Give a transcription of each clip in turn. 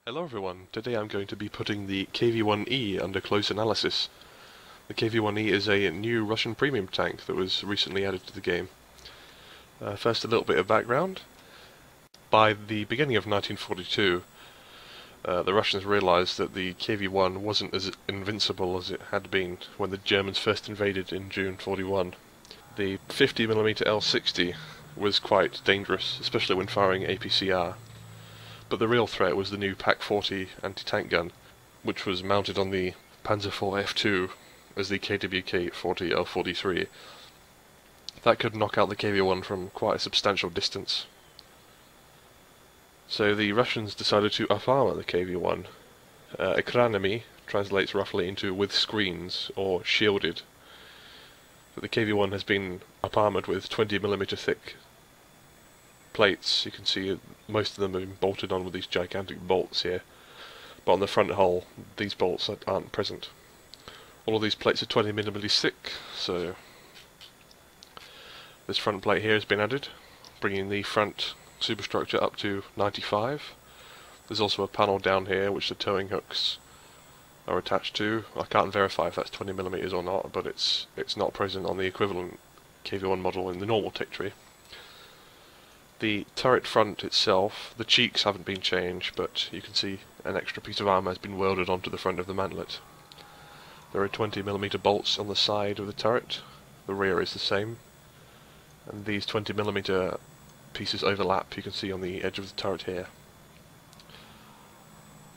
Hello everyone, today I'm going to be putting the KV-1E under close analysis. The KV-1E is a new Russian premium tank that was recently added to the game. First a little bit of background. By the beginning of 1942, the Russians realized that the KV-1 wasn't as invincible as it had been when the Germans first invaded in June 41. The 50mm L60 was quite dangerous, especially when firing APCR. But the real threat was the new Pak-40 anti-tank gun, which was mounted on the Panzer IV F2 as the KWK-40 L43. That could knock out the KV-1 from quite a substantial distance. So the Russians decided to up-armour the KV-1. Ekranami translates roughly into with screens, or shielded. But the KV-1 has been up-armoured with 20mm thick plates. You can see most of them are bolted on with these gigantic bolts here, but on the front hull these bolts aren't present. All of these plates are 20mm thick, so this front plate here has been added, bringing the front superstructure up to 95. There's also a panel down here which the towing hooks are attached to. I can't verify if that's 20mm or not, but it's not present on the equivalent KV-1 model in the normal tech tree. The turret front itself, the cheeks haven't been changed, but you can see an extra piece of armour has been welded onto the front of the mantlet. There are 20mm bolts on the side of the turret, the rear is the same, and these 20mm pieces overlap, you can see on the edge of the turret here.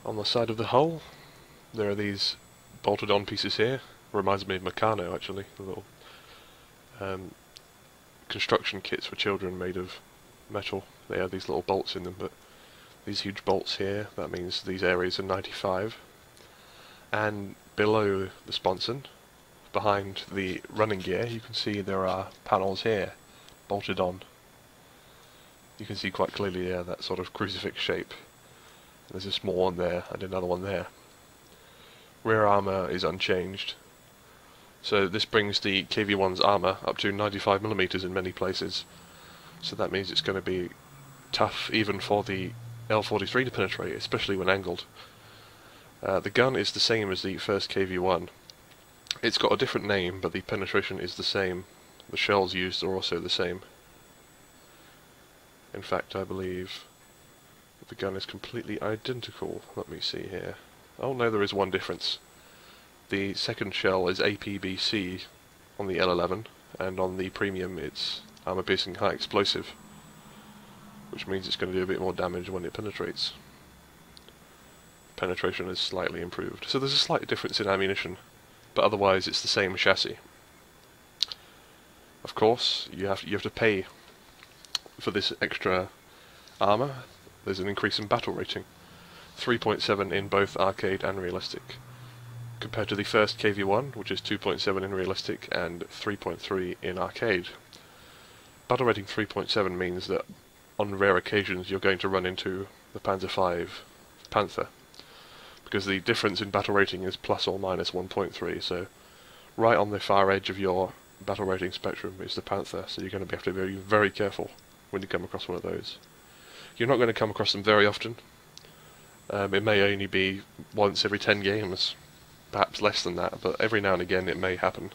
On the side of the hull, there are these bolted on pieces here, reminds me of Meccano actually, the little construction kits for children made of metal. They have these little bolts in them, but these huge bolts here, that means these areas are 95. And below the sponson, behind the running gear, you can see there are panels here, bolted on. You can see quite clearly there that sort of crucifix shape. There's a small one there and another one there. Rear armour is unchanged. So this brings the KV-1's armour up to 95mm in many places. So that means it's going to be tough even for the L43 to penetrate, especially when angled. The gun is the same as the first KV-1. It's got a different name, but the penetration is the same. The shells used are also the same. In fact, I believe the gun is completely identical. Let me see here. Oh no, there is one difference. The second shell is APBC on the L11, and on the premium it's armor-piercing high explosive, which means it's going to do a bit more damage when it penetrates. Penetration is slightly improved, so there's a slight difference in ammunition, but otherwise it's the same chassis. Of course, you have to pay for this extra armor. There's an increase in battle rating, 3.7 in both arcade and realistic, compared to the first KV-1, which is 2.7 in realistic and 3.3 in arcade. Battle rating 3.7 means that on rare occasions you're going to run into the Panzer V Panther, because the difference in battle rating is plus or minus 1.3, so right on the far edge of your battle rating spectrum is the Panther, so you're going to have to be very, very careful when you come across one of those. You're not going to come across them very often. It may only be once every 10 games, perhaps less than that, but every now and again it may happen.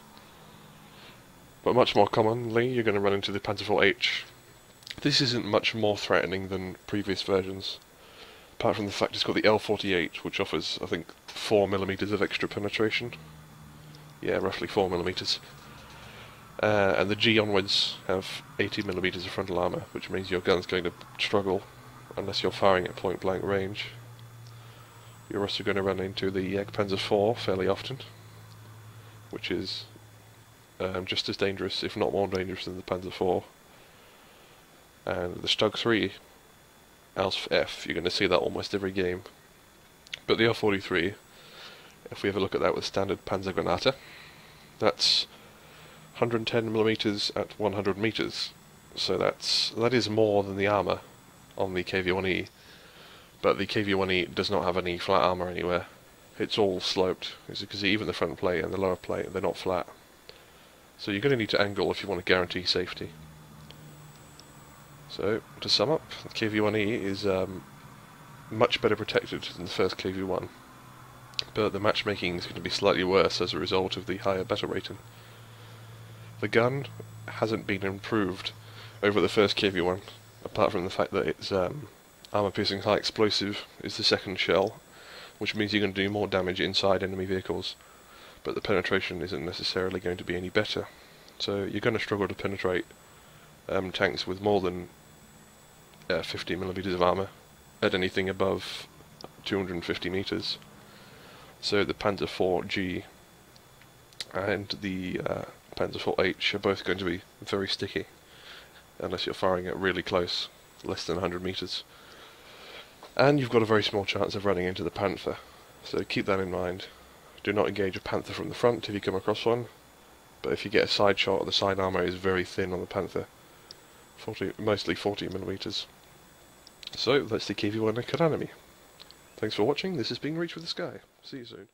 But much more commonly, you're going to run into the Panzer IV-H. This isn't much more threatening than previous versions, apart from the fact it's got the L48, which offers, I think, 4mm of extra penetration. Yeah, roughly 4mm. And the G onwards have 80mm of frontal armour, which means your gun's going to struggle unless you're firing at point-blank range. You're also going to run into the Panzer IV fairly often, which is just as dangerous, if not more dangerous, than the Panzer IV. And the Stug 3 Ausf F, you're going to see that almost every game. But the L43, if we have a look at that with standard Panzergranate, that's 110mm at 100 meters. So that is more than the armour on the KV-1E. But the KV-1E does not have any flat armour anywhere. It's all sloped. As you can see, even the front plate and the lower plate, they're not flat. So you're going to need to angle if you want to guarantee safety. So, to sum up, the KV-1E is much better protected than the first KV-1, but the matchmaking is going to be slightly worse as a result of the higher battle rating. The gun hasn't been improved over the first KV-1, apart from the fact that its armor-piercing high explosive is the second shell, which means you're going to do more damage inside enemy vehicles, but the penetration isn't necessarily going to be any better. So you're going to struggle to penetrate tanks with more than 50mm of armor at anything above 250 meters. So the Panzer IV-G and the Panzer IV-H are both going to be very sticky, unless you're firing at really close, less than 100 meters. And you've got a very small chance of running into the Panther, so keep that in mind. Do not engage a Panther from the front if you come across one, but if you get a side shot, the side armor is very thin on the Panther, mostly 40mm. So that's the KV-1E enemy. Thanks for watching. This has been Reach for the Sky. See you soon.